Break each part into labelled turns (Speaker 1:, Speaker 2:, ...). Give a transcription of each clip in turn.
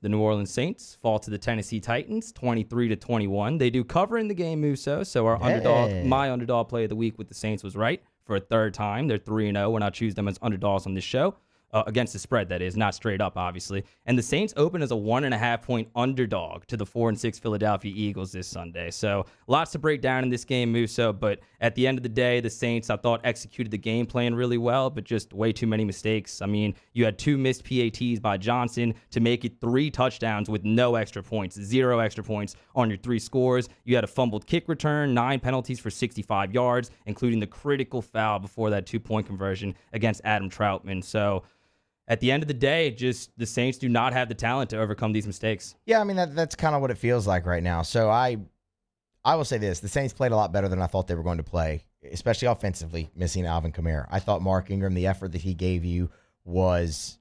Speaker 1: The New Orleans Saints fall to the Tennessee Titans 23-21. They do cover in the game, Musso. So my underdog play of the week with the Saints was right for a third time. They're 3-0 when I choose them as underdogs on this show. Against the spread, that is, not straight up, obviously. And the Saints open as a 1.5-point underdog to the 4-6 Philadelphia Eagles this Sunday. So lots to break down in this game, Musso. But at the end of the day, the Saints, I thought, executed the game plan really well, but just way too many mistakes. I mean, you had 2 missed PATs by Johnson to make it 3 touchdowns with no extra points, 0 extra points on your 3 scores. You had a fumbled kick return, 9 penalties for 65 yards, including the critical foul before that 2-point conversion against Adam Troutman. So at the end of the day, just the Saints do not have the talent to overcome these mistakes.
Speaker 2: Yeah, I mean, that's kind of what it feels like right now. So I will say this. The Saints played a lot better than I thought they were going to play, especially offensively, missing Alvin Kamara. I thought Mark Ingram, the effort that he gave you was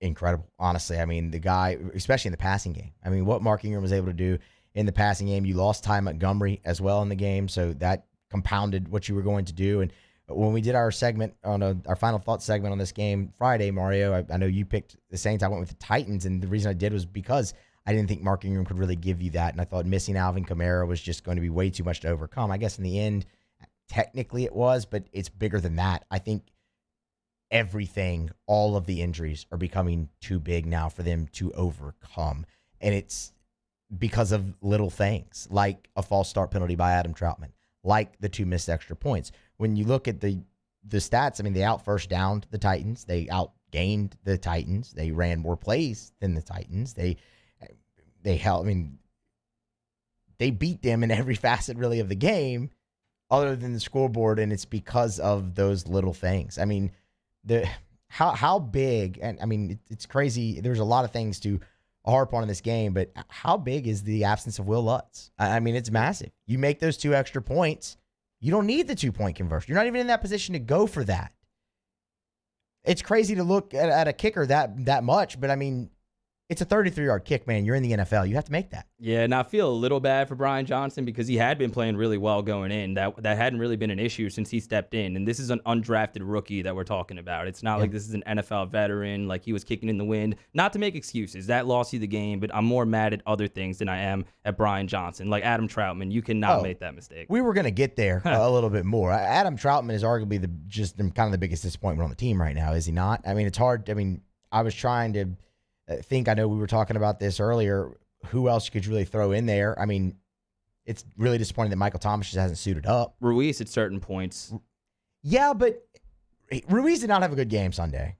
Speaker 2: incredible, honestly. I mean, the guy, especially in the passing game. I mean, what Mark Ingram was able to do in the passing game. You lost Ty Montgomery as well in the game, so that compounded what you were going to do. And when we did our segment our final thoughts segment on this game Friday, Mario, I know you picked the Saints. I went with the Titans, and the reason I did was because I didn't think Mark Ingram could really give you that, and I thought missing Alvin Kamara was just going to be way too much to overcome. I guess in the end, technically it was, but it's bigger than that. I think everything, all of the injuries are becoming too big now for them to overcome, and it's because of little things like a false start penalty by Adam Troutman, like the 2 missed extra points. When you look at the stats, I mean, they out first downed the Titans. They outgained the Titans. They ran more plays than the Titans. They held, I mean, they beat them in every facet really of the game other than the scoreboard, and it's because of those little things. I mean, how big, and I mean, it's crazy. There's a lot of things to harp on in this game, but how big is the absence of Will Lutz? I mean, it's massive. You make those 2 extra points, you don't need the 2-point conversion. You're not even in that position to go for that. It's crazy to look at a kicker that much, but I mean, it's a 33-yard kick, man. You're in the NFL. You have to make that.
Speaker 1: Yeah, and I feel a little bad for Brian Johnson because he had been playing really well going in. That hadn't really been an issue since he stepped in. And this is an undrafted rookie that we're talking about. It's not like this is an NFL veteran, like he was kicking in the wind. Not to make excuses. That lost you the game, but I'm more mad at other things than I am at Brian Johnson. Like Adam Troutman, you cannot make that mistake.
Speaker 2: We were going to get there a little bit more. Adam Troutman is arguably kind of the biggest disappointment on the team right now, is he not? I mean, it's hard. I mean, I was trying to I know we were talking about this earlier. Who else could you really throw in there? I mean, it's really disappointing that Michael Thomas just hasn't suited up.
Speaker 1: Ruiz at certain points.
Speaker 2: Yeah, but Ruiz did not have a good game Sunday.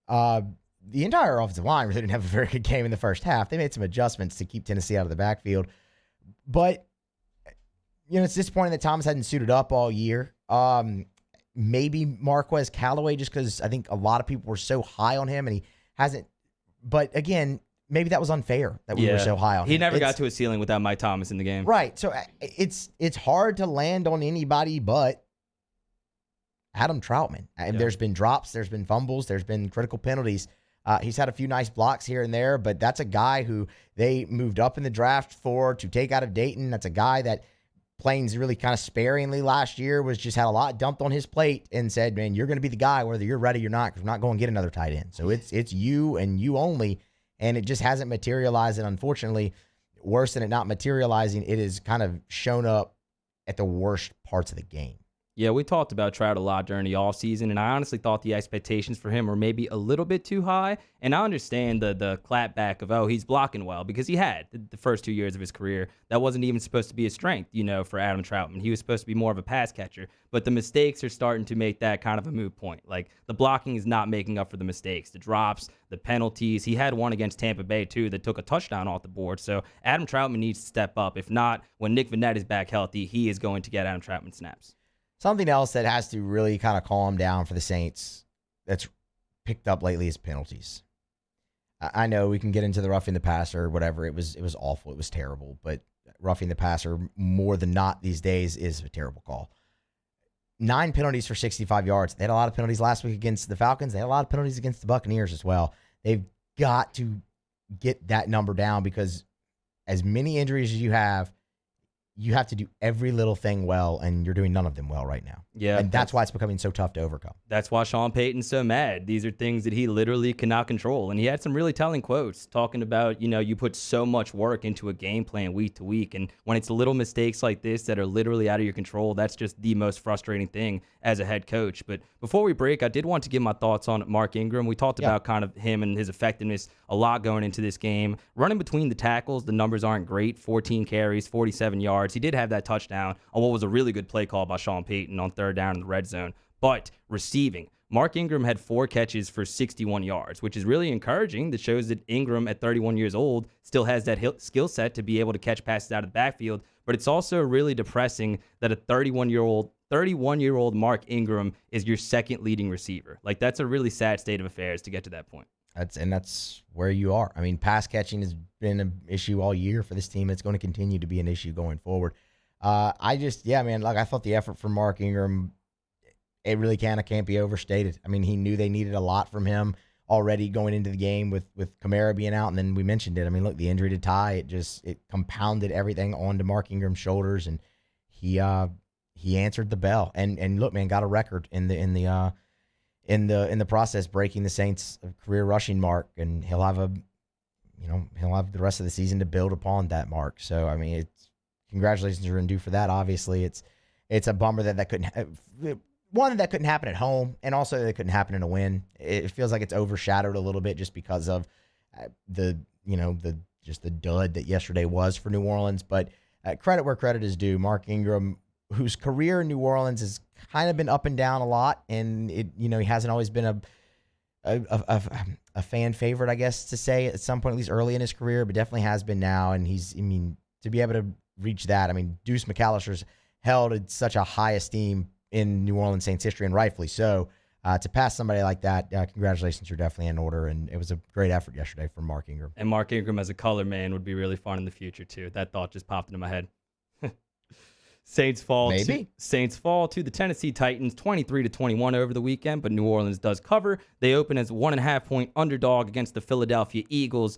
Speaker 2: The entire offensive line really didn't have a very good game in the first half. They made some adjustments to keep Tennessee out of the backfield. But, you know, it's disappointing that Thomas hadn't suited up all year. Maybe Marquez Callaway, just because I think a lot of people were so high on him and he hasn't. But again, maybe that was unfair that we were so high on him.
Speaker 1: He never got to a ceiling without Mike Thomas in the game.
Speaker 2: Right. So it's hard to land on anybody but Adam Troutman. And there's been drops, there's been fumbles, there's been critical penalties. He's had a few nice blocks here and there, but that's a guy who they moved up in the draft to take out of Dayton. That's a guy that playing really kind of sparingly last year had a lot dumped on his plate and said, man, you're going to be the guy whether you're ready or not, because we're not going to get another tight end. So it's you and you only, and it just hasn't materialized. And unfortunately, worse than it not materializing, it has kind of shown up at the worst parts of the game.
Speaker 1: Yeah, we talked about Trout a lot during the offseason, and I honestly thought the expectations for him were maybe a little bit too high. And I understand the clapback of, he's blocking well, because he had the first 2 years of his career. That wasn't even supposed to be a strength, for Adam Troutman. He was supposed to be more of a pass catcher. But the mistakes are starting to make that kind of a moot point. Like, the blocking is not making up for the mistakes. The drops, the penalties. He had one against Tampa Bay, too, that took a touchdown off the board. So Adam Troutman needs to step up. If not, when Nick Vannett is back healthy, he is going to get Adam Troutman snaps.
Speaker 2: Something else that has to really kind of calm down for the Saints that's picked up lately is penalties. I know we can get into the roughing the passer or whatever. It was awful. It was terrible. But roughing the passer more than not these days is a terrible call. 9 penalties for 65 yards. They had a lot of penalties last week against the Falcons. They had a lot of penalties against the Buccaneers as well. They've got to get that number down, because as many injuries as you have to do every little thing well, and you're doing none of them well right now.
Speaker 1: Yeah,
Speaker 2: And that's why it's becoming so tough to overcome.
Speaker 1: That's why Sean Payton's so mad. These are things that he literally cannot control. And he had some really telling quotes talking about, you put so much work into a game plan week to week. And when it's little mistakes like this that are literally out of your control, that's just the most frustrating thing as a head coach. But before we break, I did want to give my thoughts on Mark Ingram. We talked about kind of him and his effectiveness a lot going into this game. Running between the tackles, the numbers aren't great. 14 carries, 47 yards. He did have that touchdown on what was a really good play call by Sean Payton on third down in the red zone. But receiving, Mark Ingram had 4 catches for 61 yards, which is really encouraging. That shows that Ingram at 31 years old still has that skill set to be able to catch passes out of the backfield. But it's also really depressing that a 31-year-old Mark Ingram is your second leading receiver. Like, that's a really sad state of affairs to get to that point.
Speaker 2: That's where you are. I mean, pass catching has been an issue all year for this team. It's going to continue to be an issue going forward. I thought the effort for Mark Ingram, it really can't be overstated. I mean, he knew they needed a lot from him already going into the game with Kamara being out, and then we mentioned it. I mean, look, the injury to Ty, it compounded everything onto Mark Ingram's shoulders, and he answered the bell. And look, man, got a record in the process, breaking the Saints' career rushing mark, and he'll have the rest of the season to build upon that mark. So, I mean, congratulations are due for that. Obviously, it's a bummer that couldn't. One, that couldn't happen at home, and also that couldn't happen in a win. It feels like it's overshadowed a little bit just because of the dud that yesterday was for New Orleans. But credit where credit is due. Mark Ingram, whose career in New Orleans has kind of been up and down a lot, and he hasn't always been a fan favorite, I guess to say, at some point, at least early in his career, but definitely has been now. And to be able to reach that, Deuce McAllister's held in such a high esteem in New Orleans Saints history, and rightfully so. To pass somebody like that, congratulations, you're definitely in order, and it was a great effort yesterday from Mark Ingram.
Speaker 1: And Mark Ingram as a color man would be really fun in the future, too. That thought just popped into my head. Saints fall to the Tennessee Titans 23-21 over the weekend, but New Orleans does cover. They open as 1.5-point underdog against the Philadelphia Eagles.